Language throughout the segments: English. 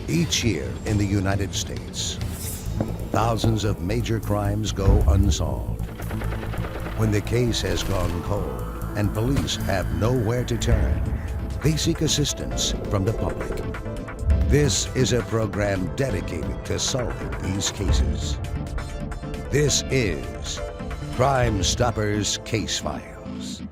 Each year in the United States, thousands of major crimes go unsolved. When the case has gone cold and police have nowhere to turn, they seek assistance from the public. This is a program dedicated to solving these cases. This is Crime Stoppers Case Files.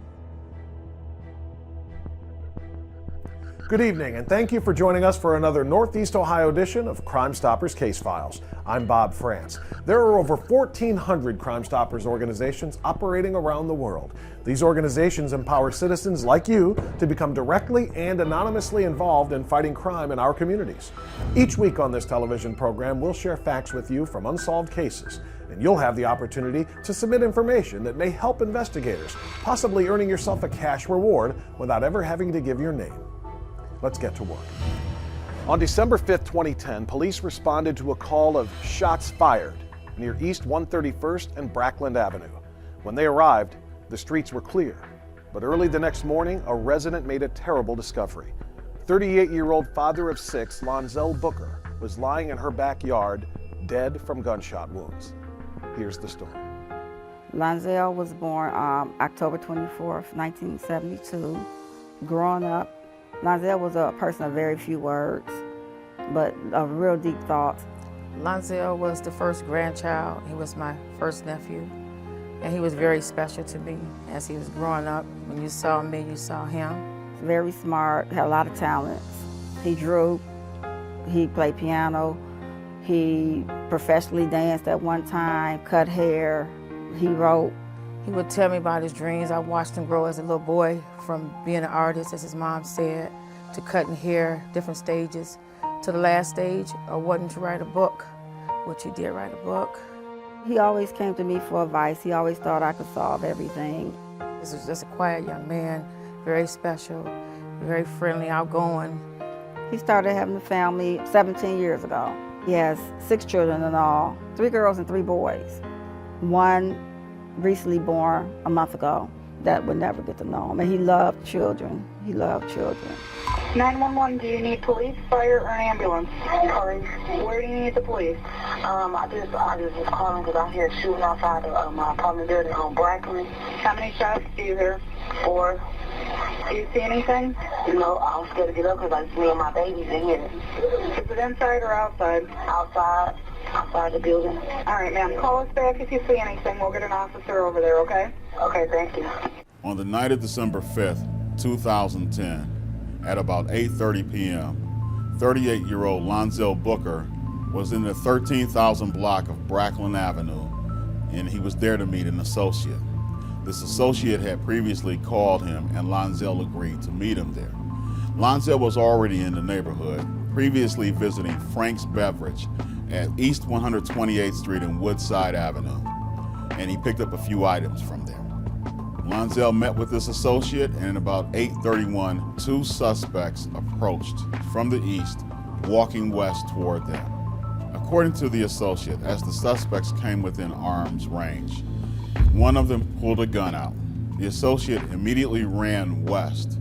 Good evening, and thank you for joining us for another Northeast Ohio edition of Crime Stoppers Case Files. I'm Bob Frantz. There are over 1,400 Crime Stoppers organizations operating around the world. These organizations empower citizens like you to become directly and anonymously involved in fighting crime in our communities. Each week on this television program, we'll share facts with you from unsolved cases, and you'll have the opportunity to submit information that may help investigators, possibly earning yourself a cash reward without ever having to give your name. Let's get to work. On December 5th, 2010, police responded to a call of shots fired near East 131st and Brackland Avenue. When they arrived, the streets were clear. But early the next morning, a resident made a terrible discovery. 38-year-old father of 6, Lonzelle Booker, was lying in her backyard, dead from gunshot wounds. Here's the story. Lonzelle was born October 24th, 1972. Growing up, Lonzelle was a person of very few words, but of real deep thoughts. Lonzelle was the first grandchild. He was my first nephew, and he was very special to me as he was growing up. When you saw me, you saw him. Very smart, had a lot of talents. He drew, he played piano, he professionally danced at one time, cut hair, he wrote. He would tell me about his dreams. I watched him grow as a little boy from being an artist, as his mom said, to cutting hair, different stages, to the last stage of wanting to write a book, which he did write a book. He always came to me for advice. He always thought I could solve everything. This was just a quiet young man, very special, very friendly, outgoing. He started having a family 17 years ago. He has 6 children in all, 3 girls and 3 boys. One recently born a month ago that would never get to know him. And he loved children. He loved children. 911, do you need police, fire, or an ambulance? Sorry. Where do you need the police? I just was calling because I'm here shooting outside of my apartment building on Brackland. How many shots do you hear? 4. Do you see anything? No, I was scared to get up because I see my babies in here. Is it inside or outside? Outside. Outside the building. All right, ma'am. Call us back if you see anything. We'll get an officer over there, okay? Okay, thank you. On the night of December 5th, 2010, at about 8:30 p.m., 38-year-old Lonzelle Booker was in the 13,000 block of Brackland Avenue, and he was there to meet an associate. This associate had previously called him, and Lonzelle agreed to meet him there. Lonzelle was already in the neighborhood, previously visiting Frank's Beverage at East 128th Street and Woodside Avenue, and he picked up a few items from there. Lonzelle met with this associate, and at about 8:31, 2 suspects approached from the east, walking west toward them. According to the associate, as the suspects came within arm's range, one of them pulled a gun out. The associate immediately ran west,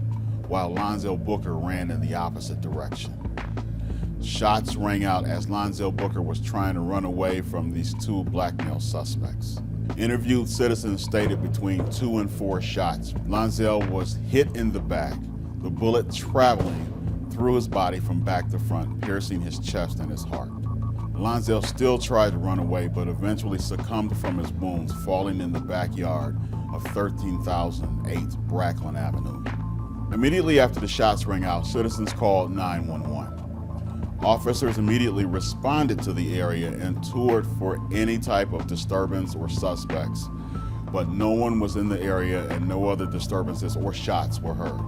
while Lonzelle Booker ran in the opposite direction. Shots rang out as Lonzelle Booker was trying to run away from these 2 black male suspects. Interviewed citizens stated between 2 and 4 shots. Lonzelle was hit in the back, the bullet traveling through his body from back to front, piercing his chest and his heart. Lonzelle still tried to run away, but eventually succumbed from his wounds, falling in the backyard of 13,008 Brackland Avenue. Immediately after the shots rang out, citizens called 911. Officers immediately responded to the area and toured for any type of disturbance or suspects, but no one was in the area and no other disturbances or shots were heard.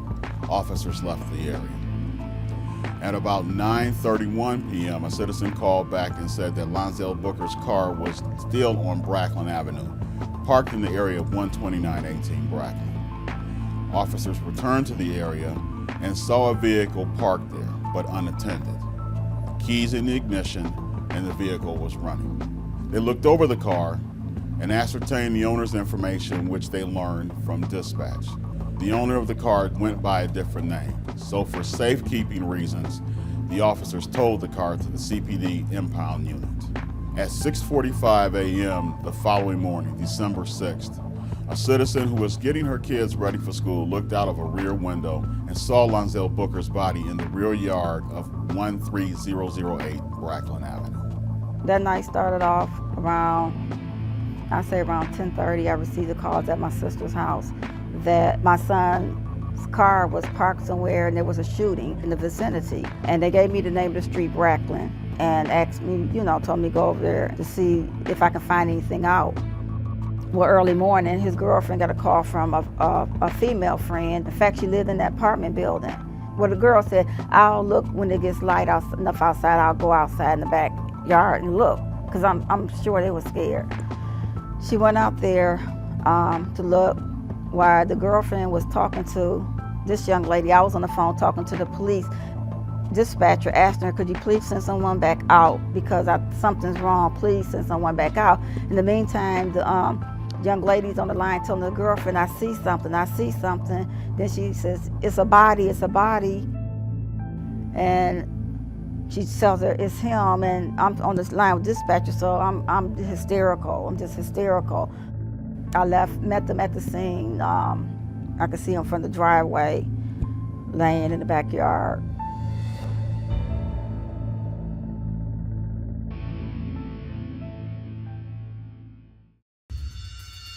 Officers left the area. At about 9:31 p.m., a citizen called back and said that Lonzelle Booker's car was still on Brackland Avenue, parked in the area of 12918 Brackland. Officers returned to the area and saw a vehicle parked there, but unattended. Keys in the ignition, and the vehicle was running. They looked over the car and ascertained the owner's information, which they learned from dispatch. The owner of the car went by a different name, so for safekeeping reasons, The officers towed the car to the CPD impound unit. At 6:45 a.m. the following morning, December 6th, a citizen who was getting her kids ready for school looked out of a rear window and saw Lonzelle Booker's body in the rear yard of 13008 Bracklin Avenue. That night started off around 10:30. I received a call at my sister's house that my son's car was parked somewhere and there was a shooting in the vicinity. And they gave me the name of the street, Bracklin, and asked me, told me to go over there to see if I could find anything out. Well, early morning, his girlfriend got a call from a female friend. In fact, she lived in that apartment building. Well, the girl said, I'll look when it gets light enough outside, I'll go outside in the backyard and look, because I'm sure they were scared. She went out there to look while the girlfriend was talking to this young lady. I was on the phone talking to the police dispatcher, asking her, could you please send someone back out because something's wrong, please send someone back out. In the meantime, the young lady's on the line telling the girlfriend, I see something. Then she says, it's a body. And she tells her it's him, and I'm on this line with dispatcher, so I'm hysterical. I'm just hysterical. I met them at the scene. I could see him from the driveway, laying in the backyard.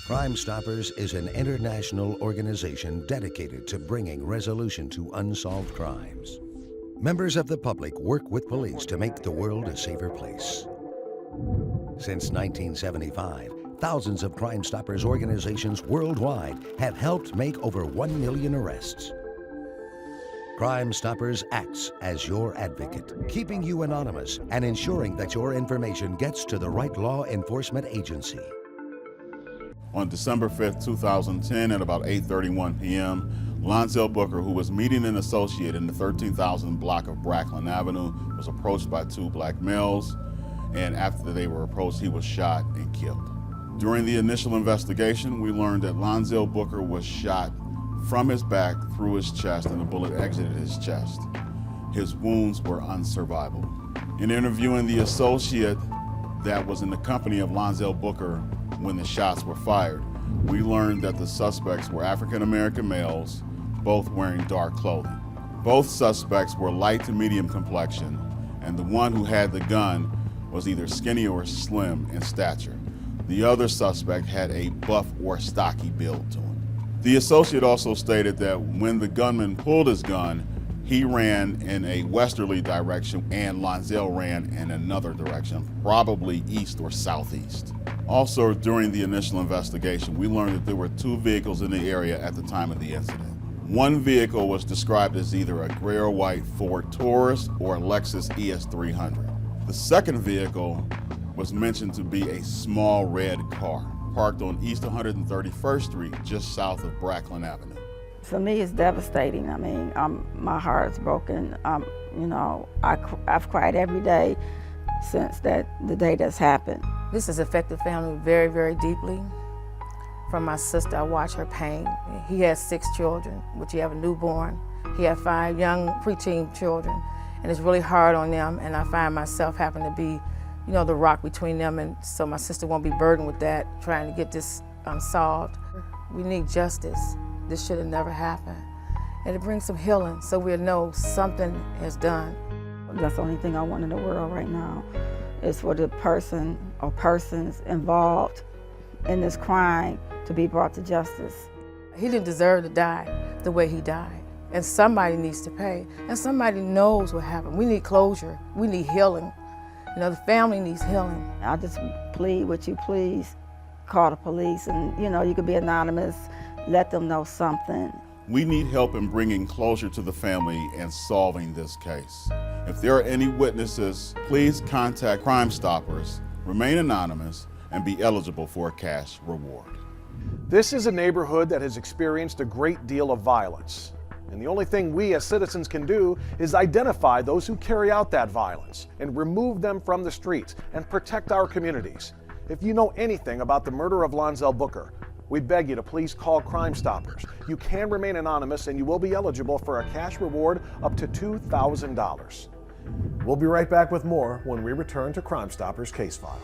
Crime Stoppers is an international organization dedicated to bringing resolution to unsolved crimes. Members of the public work with police to make the world a safer place. Since 1975, thousands of Crime Stoppers organizations worldwide have helped make over 1 million arrests. Crime Stoppers acts as your advocate, keeping you anonymous and ensuring that your information gets to the right law enforcement agency. On December 5th, 2010, at about 8:31 p.m., Lonzelle Booker, who was meeting an associate in the 13,000 block of Bracklin Avenue, was approached by two black males, and after they were approached, he was shot and killed. During the initial investigation, we learned that Lonzelle Booker was shot from his back through his chest, and the bullet exited his chest. His wounds were unsurvivable. In interviewing the associate that was in the company of Lonzelle Booker when the shots were fired, we learned that the suspects were African-American males, both wearing dark clothing. Both suspects were light to medium complexion, and the one who had the gun was either skinny or slim in stature. The other suspect had a buff or stocky build to him. The associate also stated that when the gunman pulled his gun, he ran in a westerly direction and Lonzelle ran in another direction, probably east or southeast. Also, during the initial investigation, we learned that there were two vehicles in the area at the time of the incident. One vehicle was described as either a gray or white Ford Taurus or a Lexus ES300. The second vehicle was mentioned to be a small red car, parked on East 131st Street, just south of Bracklin Avenue. For me, it's devastating. I mean, my heart's broken. I've cried every day since the day that's happened. This has affected family very, very deeply. From my sister, I watch her pain. He has 6 children, which he have a newborn. He had 5 young preteen children, and it's really hard on them, and I find myself having to be, the rock between them, and so my sister won't be burdened with that, trying to get this solved. We need justice. This should have never happened. And it brings some healing, so we'll know something is done. That's the only thing I want in the world right now, is for the person or persons involved in this crime to be brought to justice. He didn't deserve to die the way he died. And somebody needs to pay. And somebody knows what happened. We need closure. We need healing. The family needs healing. I just plead with you, please call the police, and you could be anonymous, let them know something. We need help in bringing closure to the family and solving this case. If there are any witnesses, please contact Crime Stoppers, remain anonymous, and be eligible for a cash reward. This is a neighborhood that has experienced a great deal of violence. And the only thing we as citizens can do is identify those who carry out that violence and remove them from the streets and protect our communities. If you know anything about the murder of Lonzelle Booker, we beg you to please call Crime Stoppers. You can remain anonymous and you will be eligible for a cash reward up to $2,000. We'll be right back with more when we return to Crime Stoppers Case Files.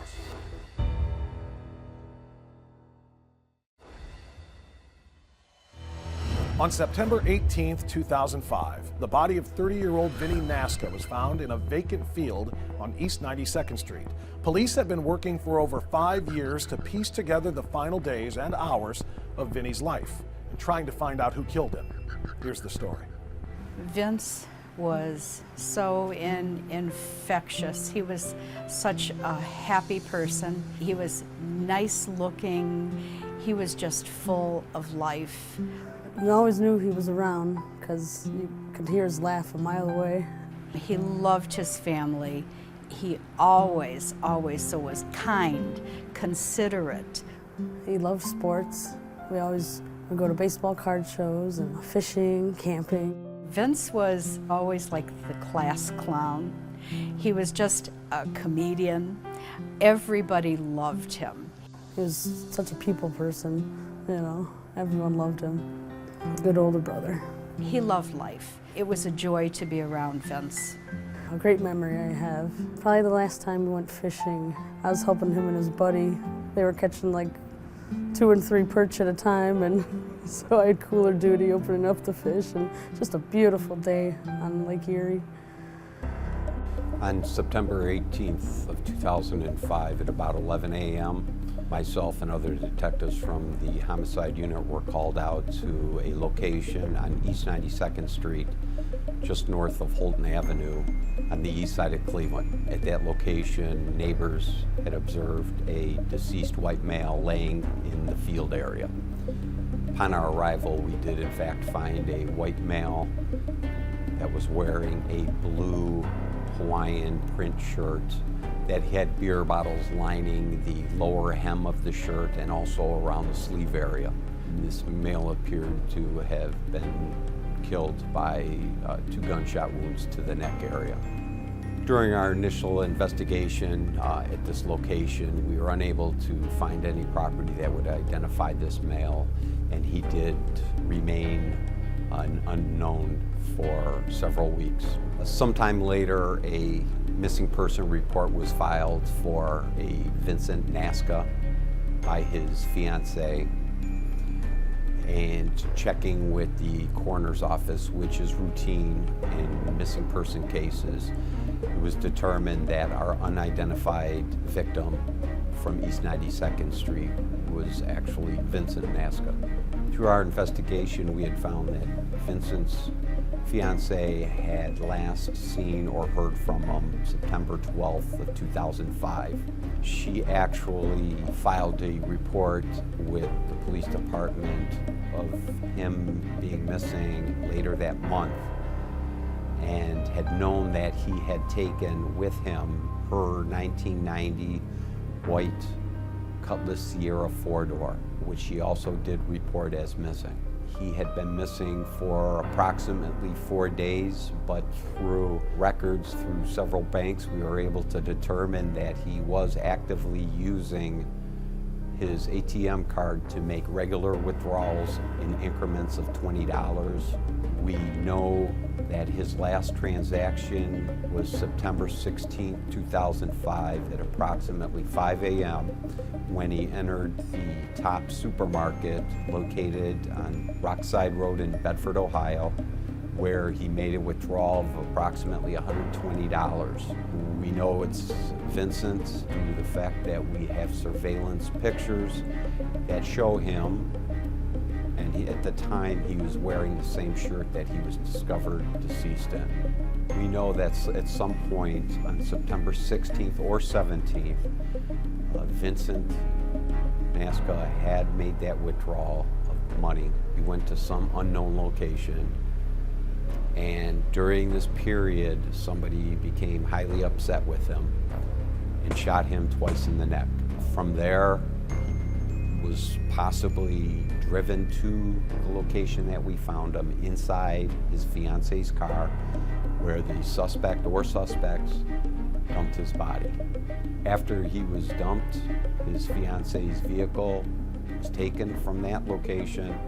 On September 18, 2005, the body of 30-year-old Vincent Nasca was found in a vacant field on East 92nd Street. Police have been working for over 5 years to piece together the final days and hours of Vinny's life and trying to find out who killed him. Here's the story. Vince was so infectious. He was such a happy person. He was nice looking. He was just full of life. You always knew he was around because you could hear his laugh a mile away. He loved his family. He always was kind, considerate. He loved sports. We always would go to baseball card shows and fishing, camping. Vince was always like the class clown. He was just a comedian. Everybody loved him. He was such a people person, you know. Everyone loved him. Good older brother. He loved life. It was a joy to be around Vince. A great memory I have. Probably the last time we went fishing, I was helping him and his buddy. They were catching like 2 and 3 perch at a time, and so I had cooler duty opening up the fish, and just a beautiful day on Lake Erie. On September 18th of 2005 at about 11 a.m., myself and other detectives from the homicide unit were called out to a location on East 92nd Street, just north of Holton Avenue, on the east side of Cleveland. At that location, neighbors had observed a deceased white male laying in the field area. Upon our arrival, we did in fact find a white male that was wearing a blue Hawaiian print shirt that had beer bottles lining the lower hem of the shirt and also around the sleeve area. This male appeared to have been killed by 2 gunshot wounds to the neck area. During our initial investigation at this location, we were unable to find any property that would identify this male, and he did remain unknown for several weeks. Sometime later, a missing person report was filed for a Vincent Nasca by his fiancée, and checking with the coroner's office, which is routine in missing person cases, it was determined that our unidentified victim from East 92nd Street was actually Vincent Nasca. Through our investigation, we had found that Vincent's fiancée had last seen or heard from him September 12th of 2005. She actually filed a report with the police department of him being missing later that month, and had known that he had taken with him her 1990 white Cutlass Sierra 4-door, which he also did report as missing. He had been missing for approximately 4 days, but through records through several banks, we were able to determine that he was actively using his ATM card to make regular withdrawals in increments of $20. We know that his last transaction was September 16, 2005 at approximately 5 a.m. when he entered the Top supermarket located on Rockside Road in Bedford, Ohio, where he made a withdrawal of approximately $120. We know it's Vincent due to the fact that we have surveillance pictures that show him, and at the time he was wearing the same shirt that he was discovered deceased in. We know that at some point on September 16th or 17th, Vincent Nasca had made that withdrawal of money. He went to some unknown location, and during this period, somebody became highly upset with him and shot him twice in the neck. From there, he was possibly driven to the location that we found him, inside his fiancee's car, where the suspect or suspects dumped his body. After he was dumped, his fiancee's vehicle was taken from that location,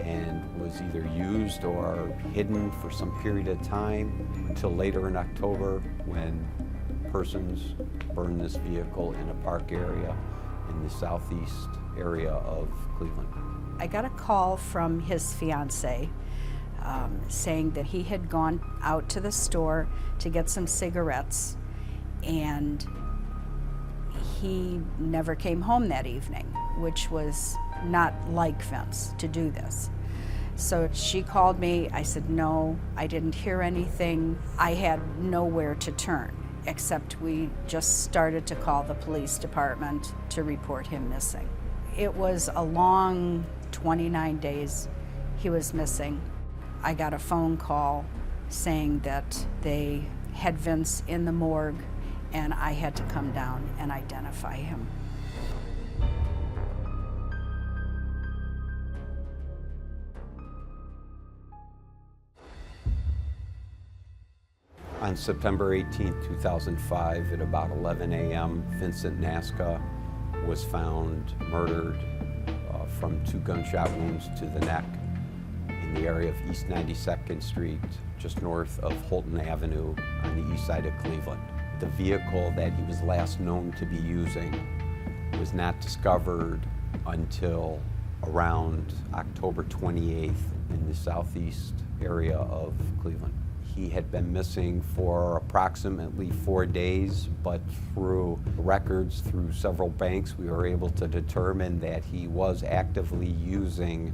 and was either used or hidden for some period of time until later in October when persons burned this vehicle in a park area in the southeast area of Cleveland. I got a call from his fiance saying that he had gone out to the store to get some cigarettes and he never came home that evening, which was not like Vince to do this. So she called me. I said, no, I didn't hear anything. I had nowhere to turn, except we just started to call the police department to report him missing. It was a long 29 days he was missing. I got a phone call saying that they had Vince in the morgue and I had to come down and identify him. On September 18, 2005, at about 11 a.m., Vincent Nasca was found murdered from 2 gunshot wounds to the neck in the area of East 92nd Street, just north of Holton Avenue on the east side of Cleveland. The vehicle that he was last known to be using was not discovered until around October 28th in the southeast area of Cleveland. He had been missing for approximately 4 days, but through records through several banks, we were able to determine that he was actively using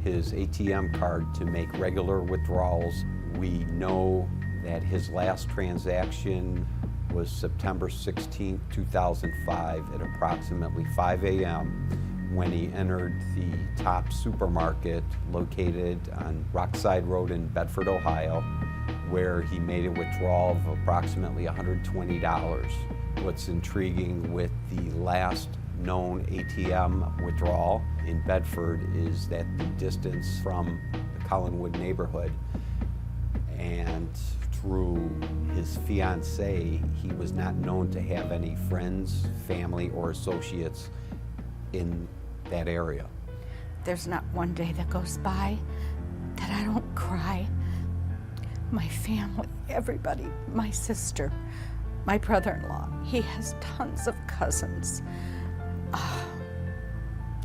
his ATM card to make regular withdrawals. We know that his last transaction was September 16, 2005 at approximately 5 a.m. when he entered the Top supermarket located on Rockside Road in Bedford, Ohio, where he made a withdrawal of approximately $120. What's intriguing with the last known ATM withdrawal in Bedford is that the distance from the Collinwood neighborhood, and through his fiancée, he was not known to have any friends, family, or associates in that area. There's not one day that goes by that I don't cry. My family, everybody, my sister, my brother-in-law, he has tons of cousins.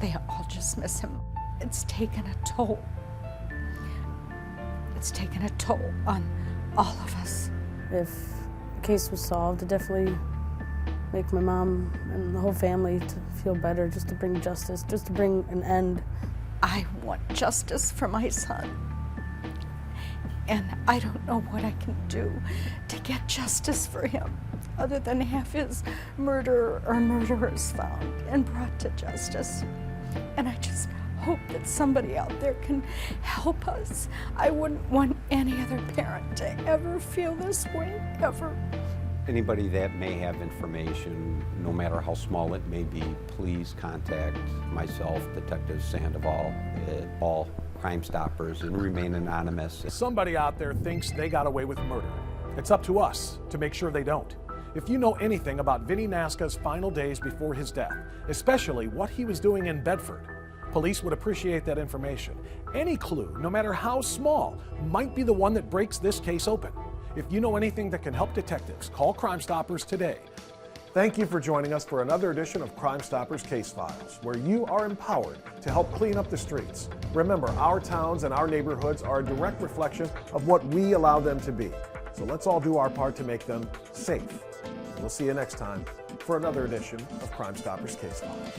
They all just miss him. It's taken a toll. It's taken a toll on all of us. If the case was solved, it definitely make my mom and the whole family to feel better, just to bring justice, just to bring an end. I want justice for my son. And I don't know what I can do to get justice for him other than have his murderer or murderers found and brought to justice. And I just hope that somebody out there can help us. I wouldn't want any other parent to ever feel this way, ever. Anybody that may have information, no matter how small it may be, please contact myself, Detective Sandoval, at all Crime Stoppers, and remain anonymous. Somebody out there thinks they got away with murder. It's up to us to make sure they don't. If you know anything about Vinny Nasca's final days before his death, especially what he was doing in Bedford, police would appreciate that information. Any clue, no matter how small, might be the one that breaks this case open. If you know anything that can help detectives, call Crime Stoppers today. Thank you for joining us for another edition of Crime Stoppers Case Files, where you are empowered to help clean up the streets. Remember, our towns and our neighborhoods are a direct reflection of what we allow them to be. So let's all do our part to make them safe. We'll see you next time for another edition of Crime Stoppers Case Files.